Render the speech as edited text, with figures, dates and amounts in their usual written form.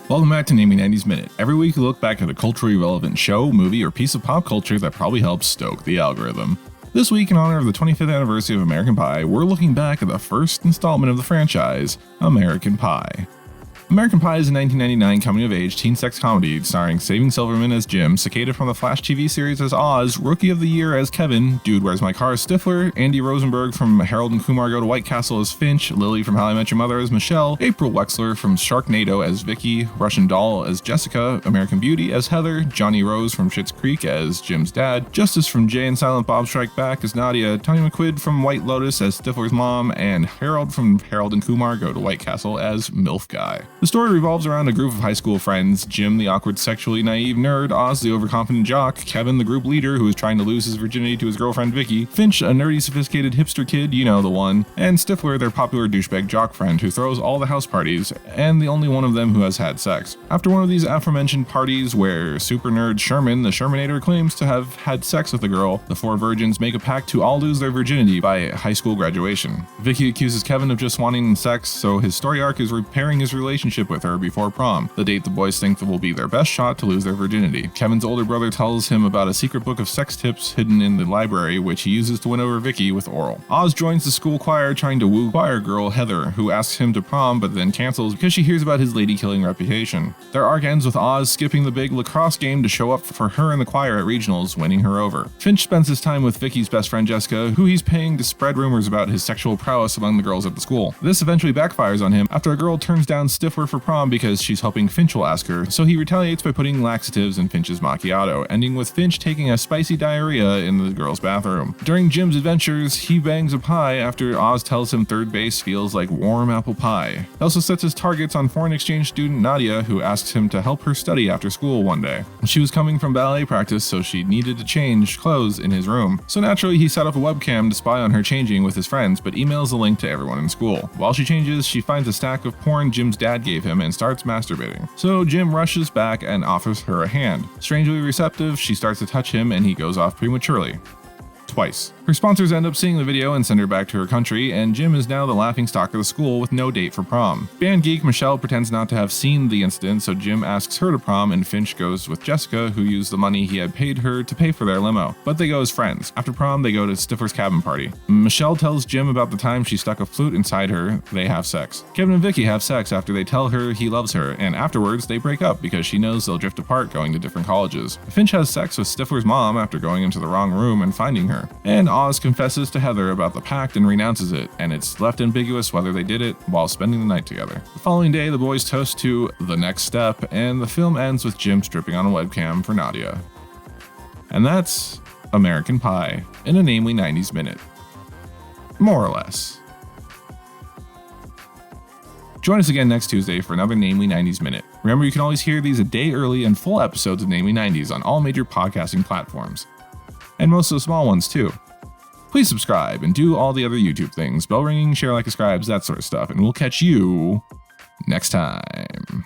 Welcome back to Naming 90s Minute. Every week we look back at a culturally relevant show, movie, or piece of pop culture that probably helps stoke the algorithm. This week, in honor of the 25th anniversary of American Pie, we're looking back at the first installment of the franchise, American Pie. American Pie is a 1999 coming-of-age teen sex comedy starring Saving Silverman as Jim, Cicada from the Flash TV series as Oz, Rookie of the Year as Kevin, Dude, Where's My Car as Stifler, Andy Rosenberg from Harold and Kumar Go to White Castle as Finch, Lily from How I Met Your Mother as Michelle, April Wexler from Sharknado as Vicky, Russian Doll as Jessica, American Beauty as Heather, Johnny Rose from Schitt's Creek as Jim's dad, Justice from Jay and Silent Bob Strike Back as Nadia, Tony McQuid from White Lotus as Stifler's mom, and Harold from Harold and Kumar Go to White Castle as MILF Guy. The story revolves around a group of high school friends: Jim, the awkward, sexually naive nerd; Oz, the overconfident jock; Kevin, the group leader who is trying to lose his virginity to his girlfriend Vicky; Finch, a nerdy, sophisticated hipster kid, you know the one; and Stifler, their popular douchebag jock friend who throws all the house parties, and the only one of them who has had sex. After one of these aforementioned parties where super nerd Sherman, the Shermanator, claims to have had sex with the girl, the four virgins make a pact to all lose their virginity by high school graduation. Vicky accuses Kevin of just wanting sex, so his story arc is repairing his relationship with her before prom, the date the boys think that will be their best shot to lose their virginity. Kevin's older brother tells him about a secret book of sex tips hidden in the library, which he uses to win over Vicky with oral. Oz joins the school choir trying to woo choir girl Heather, who asks him to prom but then cancels because she hears about his lady-killing reputation. Their arc ends with Oz skipping the big lacrosse game to show up for her in the choir at regionals, winning her over. Finch spends his time with Vicky's best friend Jessica, who he's paying to spread rumors about his sexual prowess among the girls at the school. This eventually backfires on him after a girl turns down Stifler for prom because she's hoping Finch will ask her, so he retaliates by putting laxatives in Finch's macchiato, ending with Finch taking a spicy diarrhea in the girls' bathroom. During Jim's adventures, he bangs a pie after Oz tells him third base feels like warm apple pie. He also sets his targets on foreign exchange student Nadia, who asks him to help her study after school one day. She was coming from ballet practice, so she needed to change clothes in his room. So naturally, he set up a webcam to spy on her changing with his friends, but emails a link to everyone in school. While she changes, she finds a stack of porn Jim's dad gave him and starts masturbating. So Jim rushes back and offers her a hand. Strangely receptive, she starts to touch him and he goes off prematurely. Twice. Her sponsors end up seeing the video and send her back to her country, and Jim is now the laughingstock of the school with no date for prom. Band geek Michelle pretends not to have seen the incident, so Jim asks her to prom and Finch goes with Jessica, who used the money he had paid her to pay for their limo. But they go as friends. After prom, they go to Stifler's cabin party. Michelle tells Jim about the time she stuck a flute inside her. They have sex. Kevin and Vicky have sex after they tell her he loves her, and afterwards they break up because she knows they'll drift apart going to different colleges. Finch has sex with Stifler's mom after going into the wrong room and finding her. And Oz confesses to Heather about the pact and renounces it, and it's left ambiguous whether they did it while spending the night together. The following day, the boys toast to the next step, and the film ends with Jim stripping on a webcam for Nadia. And that's American Pie in a Namely 90s Minute. More or less. Join us again next Tuesday for another Namely 90s Minute. Remember, you can always hear these a day early and full episodes of Namely 90s on all major podcasting platforms. And most of the small ones too. Please subscribe and do all the other YouTube things, bell ringing, share, like, subscribes, that sort of stuff, and we'll catch you next time.